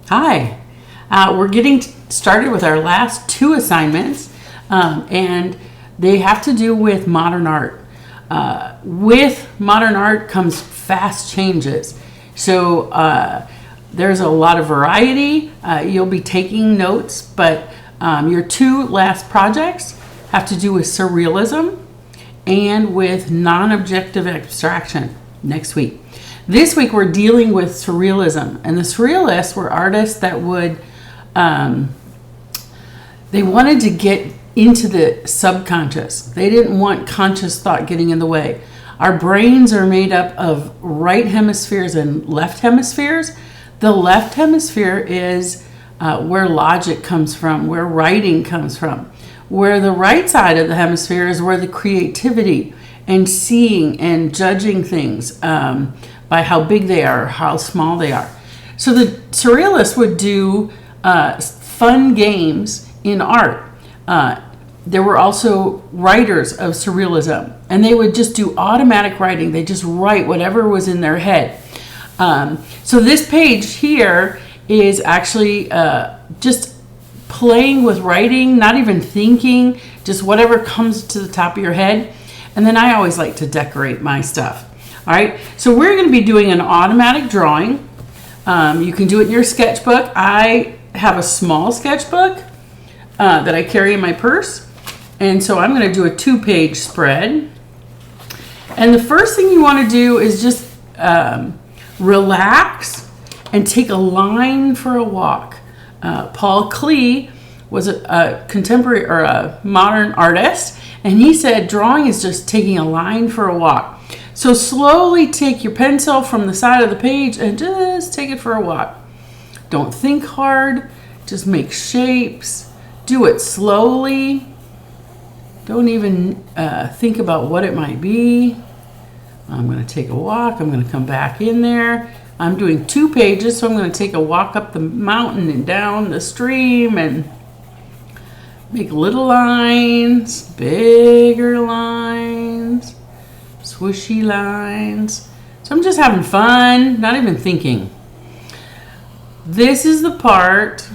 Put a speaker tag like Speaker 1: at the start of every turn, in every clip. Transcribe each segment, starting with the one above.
Speaker 1: Hi. We're getting started with our last two assignments, and they have to do with modern art. With modern art comes fast changes. So there's a lot of variety. You'll be taking notes, but your two last projects have to do with surrealism and with non-objective abstraction next week. This week we're dealing with surrealism, and the surrealists were artists that would, they wanted to get into the subconscious. They didn't want conscious thought getting in the way. Our brains are made up of right hemispheres and left hemispheres. The left hemisphere is where logic comes from, where writing comes from. Where the right side of the hemisphere is where the creativity and seeing and judging things by how big they are or how small they are. So the surrealists would do fun games in art. There were also writers of surrealism, and they would just do automatic writing. They just write whatever was in their head. So this page here is actually just playing with writing, not even thinking, just whatever comes to the top of your head. And then I always like to decorate my stuff. All right, so we're going to be doing an automatic drawing. You can do it in your sketchbook. I have a small sketchbook that I carry in my purse. And so I'm going to do a 2-page spread. And the first thing you want to do is just relax and take a line for a walk. Paul Klee was a contemporary or a modern artist, and he said drawing is just taking a line for a walk. So slowly take your pencil from the side of the page and just take it for a walk. Don't think hard, just make shapes. Do it slowly. Don't even think about what it might be. I'm going to take a walk. I'm going to come back in there. I'm doing 2 pages, so I'm going to take a walk up the mountain and down the stream and make little lines, bigger lines, swishy lines. So I'm just having fun, not even thinking. This is the part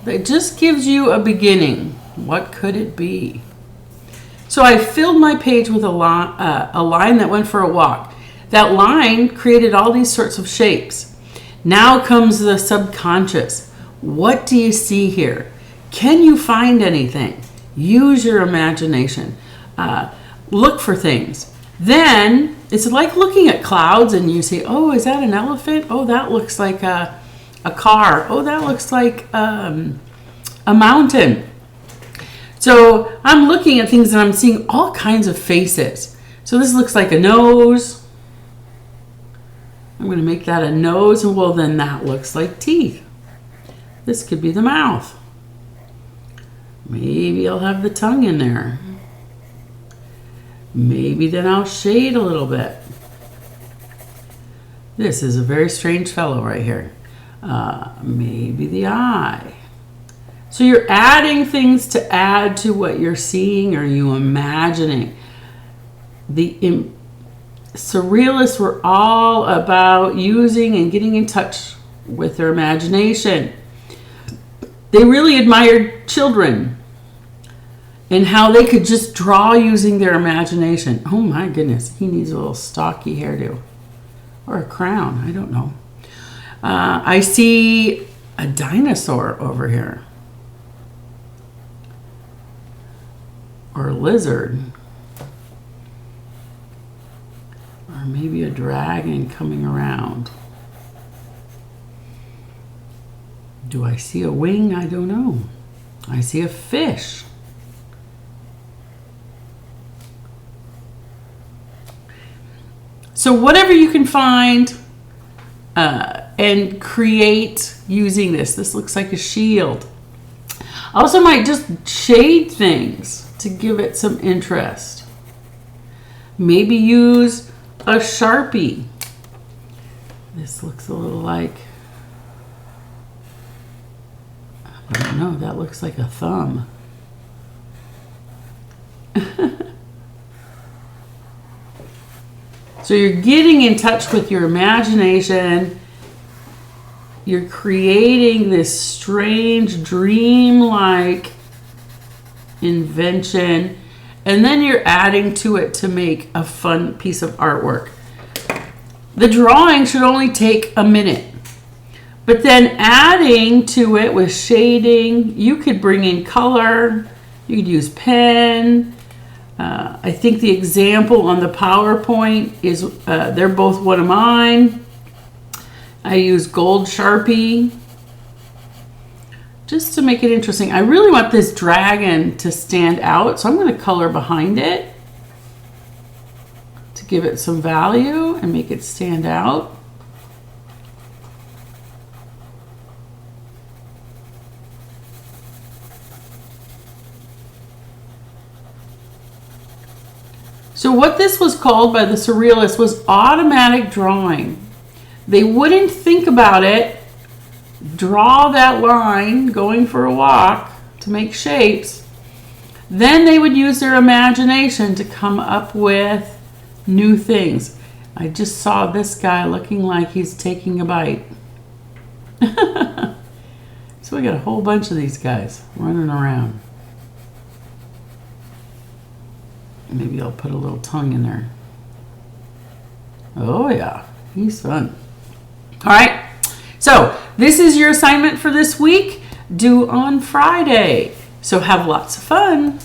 Speaker 1: that just gives you a beginning. What could it be? So I filled my page with a line that went for a walk. That line created all these sorts of shapes. Now comes the subconscious. What do you see here? Can you find anything? Use your imagination. Look for things. Then it's like looking at clouds and you say, oh, is that an elephant? Oh, that looks like a car. Oh, that looks like a mountain. So I'm looking at things and I'm seeing all kinds of faces. So this looks like a nose. I'm going to make that a nose, and well, then that looks like teeth. This could be the mouth. Maybe I'll have the tongue in there. Maybe then I'll shade a little bit. This is a very strange fellow right here. Maybe the eye. So you're adding things to add to what you're seeing or you imagining. The surrealists were all about using and getting in touch with their imagination. They really admired children and how they could just draw using their imagination. Oh my goodness, he needs a little stocky hairdo or a crown, I don't know. I see a dinosaur over here or a lizard. Or maybe a dragon coming around. Do I see a wing? I don't know. I see a fish. So whatever you can find and create using this. This looks like a shield. I also might just shade things to give it some interest. Maybe use a Sharpie. This looks a little like, I don't know, that looks like a thumb. So you're getting in touch with your imagination. you're creating this strange dream-like invention, and then you're adding to it to make a fun piece of artwork. The drawing should only take a minute, but then adding to it with shading, you could bring in color, you could use pen. I think the example on the PowerPoint is, they're both one of mine. I use gold Sharpie just to make it interesting. I really want this dragon to stand out, so I'm going to color behind it to give it some value and make it stand out. So what this was called by the Surrealists was automatic drawing. They wouldn't think about it, draw that line going for a walk to make shapes. Then they would use their imagination to come up with new things. I just saw this guy looking like he's taking a bite. So we got a whole bunch of these guys running around. Maybe I'll put a little tongue in there. Oh yeah, he's fun. All right, so this is your assignment for this week, due on Friday. So have lots of fun.